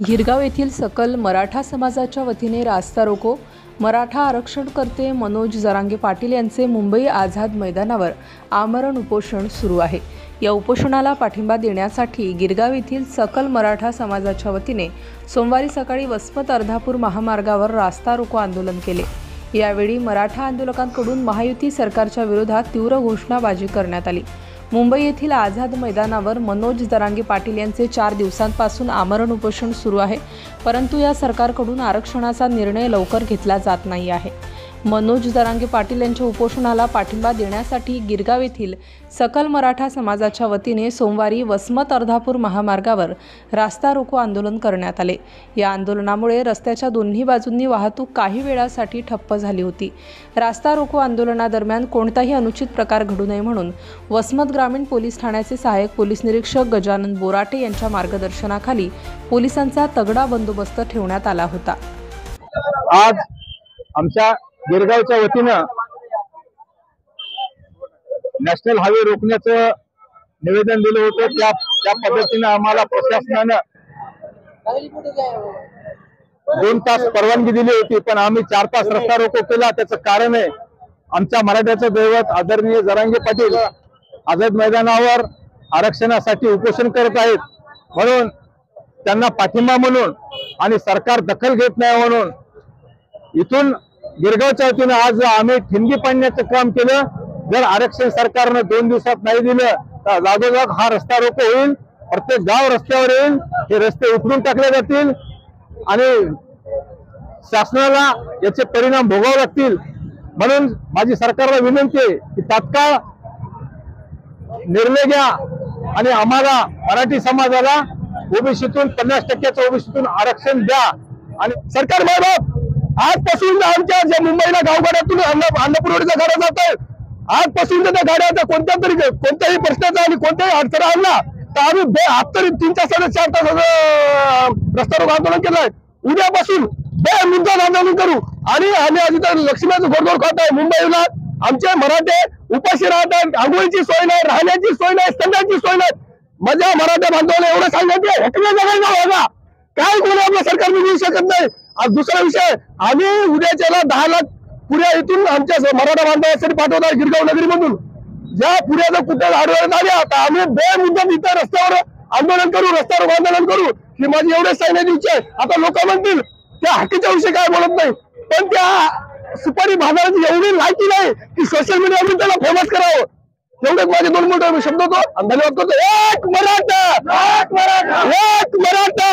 गिरगाव येथील सकल मराठा समाजाच्या वतीने रास्ता रोको मराठा आरक्षणकर्ते मनोज जरांगे पाटील यांचे मुंबई आझाद मैदानावर आमरण उपोषण सुरू आहे। या उपोषणाला पाठिंबा देण्यासाठी गिरगाव येथील सकल मराठा समाजाच्या वतीने सोमवारी सकाळी वसमत अर्धापूर महामार्गावर रास्ता रोको आंदोलन केले। यावेळी मराठा आंदोलकांकडून महायुती सरकारच्या विरोधात तीव्र घोषणाबाजी करण्यात आली। मुंबई येथील आझाद मैदानावर मनोज जरांगे पाटील यांचे 4 दिवसांपासून आमरण उपोषण सुरू आहे, परंतु या सरकारकडून आरक्षणाचा निर्णय लवकर घेतला जात नाही आहे। मनोज जरांगे पाटील यांच्या उपोषणाला पाठिंबा देण्यासाठी गिरगाव येथील सकल मराठा समाजाच्या वतीने सोमवारी वसमत अर्धापूर महामार्गावर रास्ता रोको आंदोलन करण्यात आले। या आंदोलनामुळे रस्त्याच्या दोन्ही बाजूंनी वाहतूक काही वेळासाठी ठप्प झाली होती। रास्ता रोको आंदोलनादरम्यान कोणताही अनुचित प्रकार घडू नये म्हणून वसमत ग्रामीण पोलीस ठाण्याचे सहाय्यक पोलीस निरीक्षक गजानन बोराटे यांच्या मार्गदर्शनाखाली पोलिसांचा तगडा बंदोबस्त ठेवण्यात आला होता। आज आमच्या गिरगावच्या वतीनं नॅशनल हायवे रोखण्याचं निवेदन दिलं होतं। त्या पद्धतीनं आम्हाला प्रशासनानं 2 तास परवानगी दिली होती, पण आम्ही 4 तास रस्ता रोको केला। त्याचं कारण आहे, आमच्या मराठ्याचं दैवत आदरणीय जरांगे पाटील आझाद मैदानावर आरक्षणासाठी उपोषण करत आहेत, म्हणून त्यांना पाठिंबा म्हणून आणि सरकार दखल घेत नाही म्हणून इथून गिरगावच्या वतीनं आज आम्ही ठिणगी पाडण्याचं काम केलं। जर आरक्षण सरकारनं 2 दिवसात नाही दिलं तर जागोजाग हा रस्ता रोको होईल, प्रत्येक गाव रस्त्यावर येईल, हे रस्ते उखडून टाकले जातील आणि शासनाला याचे परिणाम भोगावे लागतील। म्हणून माझी सरकारला विनंती आहे की तात्काळ निर्णय घ्या आणि आम्हाला मराठी समाजाला ओबीसीतून 50% ओबीसीतून आरक्षण द्या। आणि सरकार बाबा आजपासून आमच्या ज्या मुंबईला गावगाड्यातून अन्न पुरवठ्याच्या गाड्या जात आहेत, आजपासून त्या गाड्या कोणत्याही प्रश्नाचा आणि कोणत्याही अडचण आणला तर आम्ही आता 3 तास 4 तास रस्ता रोको आंदोलन केलंय। उद्यापासून बेमुद्दाम आंदोलन करू आणि आम्ही आधी तर लक्ष्मीचं गोडगोड खात आहे। मुंबईला आमचे मराठे उपाशी राहतात, आंघोळीची सोय नाही, राहण्याची सोय नाही, संध्याची सोय नाही। माझ्या मराठा बांधवाला एवढं सांगायचे हटल्या जगायला बघा, काय कोणी आपल्या सरकारने मिळू शकत नाही। आज दुसरा विषय, आम्ही उद्याच्याला 10 लाख पुऱ्या इथून आमच्या मराठा बांधवांसाठी पाठवतात गिरगाव नगरीमधून। ज्या पुऱ्याचा कुठे आढळून आल्या तर आम्ही बेमुद्दाम इथं रस्त्यावर आंदोलन करू, रस्ता रोको आंदोलन करू, ही माझी एवढेच सांगण्याची इच्छा आहे। आता लोक म्हणतील त्या हक्कीच्या विषयी काय बोलत नाही, पण त्या सुपारी बाजाराची एवढी लायकी नाही की सोशल मीडियावरून त्याला फेमस करावं। एवढेच माझे 2 मोठे शब्द होतो आणि धन्यवाद करतो। एक मराठा, एक मराठा, एक मराठा।